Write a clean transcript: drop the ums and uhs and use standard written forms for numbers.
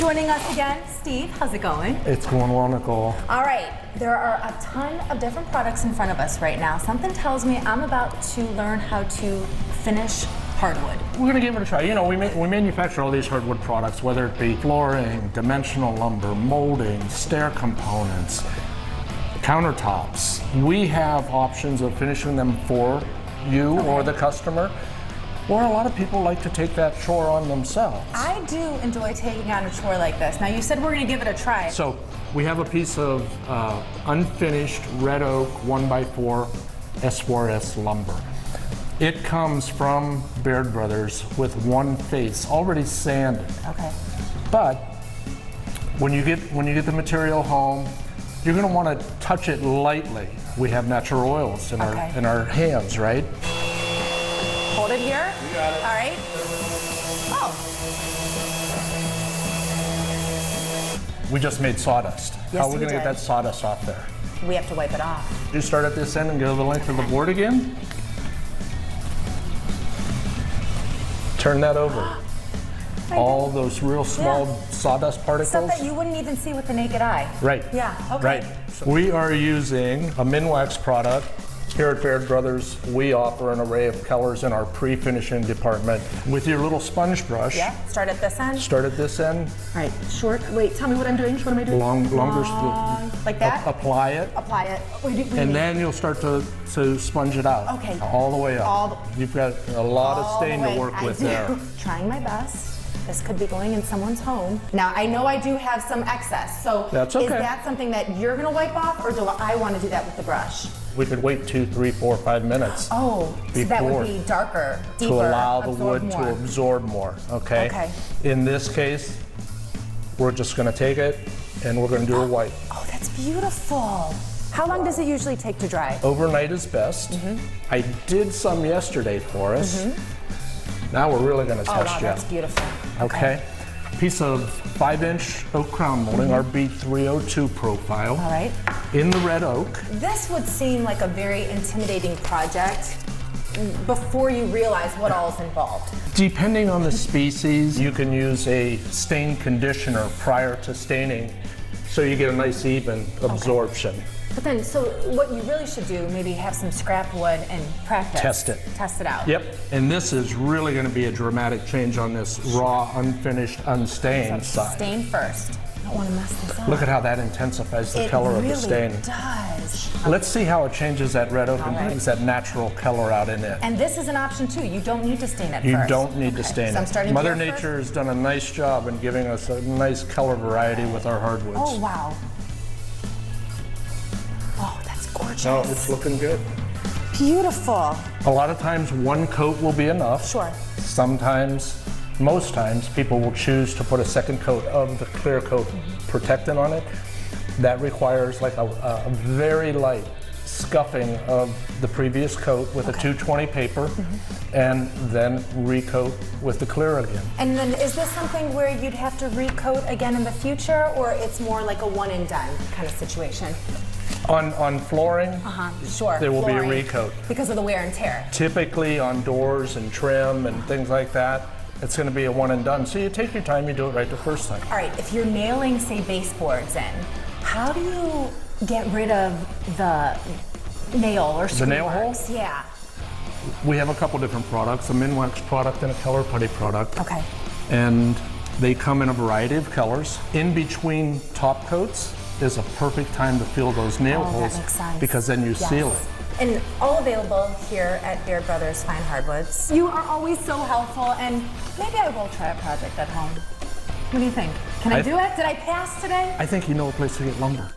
Joining us again, Steve. How's it going? It's going well, Nicole. All right, there are a ton of different products in front of us right now. Something tells me I'm about to learn how to finish hardwood. We're going to give it a try. You know, we manufacture all these hardwood products, whether it be flooring, dimensional lumber, molding, stair components, countertops. We have options of finishing them for you or the customer. Or a lot of people like to take that chore on themselves. I do enjoy taking on a chore like this. Now you said we're going to give it a try. So we have a piece of unfinished red oak 1x4 S4S lumber. It comes from Baird Brothers with one face already sanded. Okay. But when you get the material home, you're going to want to touch it lightly. We have natural oils in our hands, right? Hold it here. You got it. All right. Oh. We just made sawdust. Yes, How are we going to did. get that sawdust off there? We have to wipe it off. You start at this end and go the length of the board again. Turn that over. All those real small sawdust particles. Stuff that you wouldn't even see with the naked eye. Right. Yeah, okay. Right. We are using a Minwax product. Here at Baird Brothers, we offer an array of colors in our pre-finishing department. With your little sponge brush. Yeah, start at this end. Start at this end. All right, short, wait, tell me what I'm doing. What am I doing? Longer. Like that? Apply it. Apply it. What do you And mean? then you'll start to sponge it out. Okay. All the way up. You've got a lot of stain to work with there. Trying my best. This could be going in someone's home. Now, I know I do have some excess, so That's okay. Is that something that you're gonna wipe off, or do I wanna do that with the brush? We could wait 2, 3, 4, 5 minutes. Oh, so that would be darker, deeper, to allow the wood more. to absorb more, okay? Okay. In this case, we're just gonna take it and we're gonna do a wipe. Oh, that's beautiful. How long does it usually take to dry? Overnight is best. I did some yesterday for us. Now we're really gonna test wow, you. that's beautiful. Okay. Piece of 5-inch oak crown molding, our B302 profile. All right. In the red oak. This would seem like a very intimidating project before you realize what all is involved. Depending on the species, you can use a stain conditioner prior to staining so you get a nice even absorption. But then, so what you really should do, maybe have some scrap wood and practice. Test it. Test it out. Yep, and this is really going to be a dramatic change on this raw, unfinished, unstained side. Stain first. I don't want to mess this up. Look at how that intensifies the color of the stain. It really does. Let's see how it changes that red oak and brings that natural color out in it. And this is an option too. You don't need to stain it first. You don't need to stain So I'm it. starting Mother here Nature has done a nice job in giving us a nice color variety with our hardwoods. Oh, wow. Oh, that's gorgeous. No, it's looking good. Beautiful. A lot of times one coat will be enough. Sure. Sometimes, most times, people will choose to put a second coat of the clear coat protectant on it. That requires like a very light scuffing of the previous coat with a 220 paper and then recoat with the clear again. And then is this something where you'd have to recoat again in the future, or it's more like a one and done kind of situation? On flooring, Sure. there will Flooring, be a recoat. because of the wear and tear. Typically on doors and trim and things like that, it's going to be a one and done. So you take your time, you do it right the first time. All right, if you're nailing, say, baseboards in, how do you get rid of the nail or screw The nail hole? marks? Yeah. We have a couple different products, a Minwax product and a color putty product. Okay. And they come in a variety of colors. In between top coats is a perfect time to fill those nail holes, that makes sense. because then you seal it. And all available here at Baird Brothers Fine Hardwoods. You are always so helpful, and maybe I will try a project at home. What do you think? Can I do it? Did I pass today? I think you know a place to get lumber.